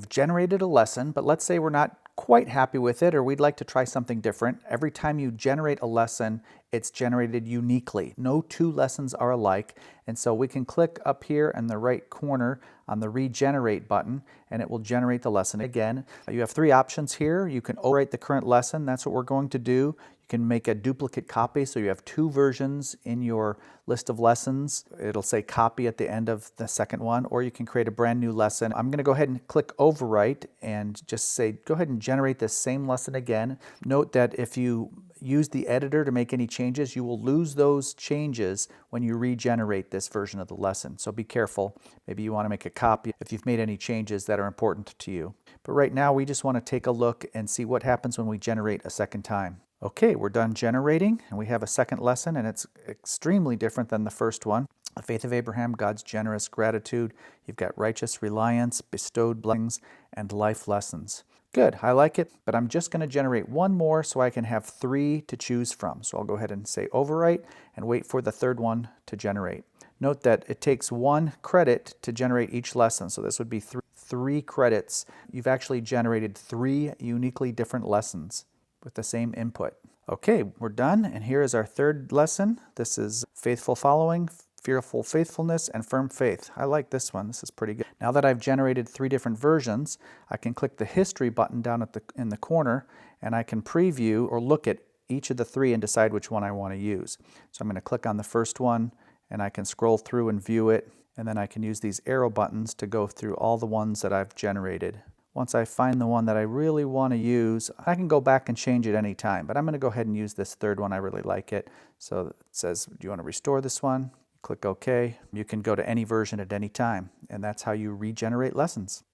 We've generated a lesson, but let's say we're not quite happy with it or we'd like to try something different. Every time you generate a lesson, it's generated uniquely. No two lessons are alike, and so we can click up here in the right corner on the regenerate button and it will generate the lesson again. You have three options here. You can overwrite the current lesson. That's what we're going to do. You can make a duplicate copy, so you have two versions in your list of lessons. It'll say copy at the end of the second one, or you can create a brand new lesson. I'm going to go ahead and click overwrite and just say go ahead and generate this same lesson again. Note that if you use the editor to make any changes, you will lose those changes when you regenerate this version of the lesson. So be careful. Maybe you want to make a copy if you've made any changes that are important to you. But right now we just want to take a look and see what happens when we generate a second time. Okay, we're done generating and we have a second lesson, and it's extremely different than the first one. The faith of Abraham, God's generous gratitude. You've got righteous reliance, bestowed blessings, and life lessons. Good, I like it, but I'm just going to generate one more so I can have three to choose from. So I'll go ahead and say overwrite and wait for the third one to generate. Note that it takes 1 credit to generate each lesson, so this would be three credits. You've actually generated 3 uniquely different lessons with the same input. Okay, we're done, and here is our third lesson. This is faithful following, fearful faithfulness, and firm faith. I like this one. This is pretty good. Now that I've generated 3 different versions, I can click the history button down in the corner, and I can preview or look at each of the 3 and decide which one I want to use. So I'm going to click on the first one, and I can scroll through and view it, and then I can use these arrow buttons to go through all the ones that I've generated. Once I find the one that I really want to use, I can go back and change it any time, but I'm going to go ahead and use this third one. I really like it. So it says, do you want to restore this one? Click OK. You can go to any version at any time, and that's how you regenerate lessons.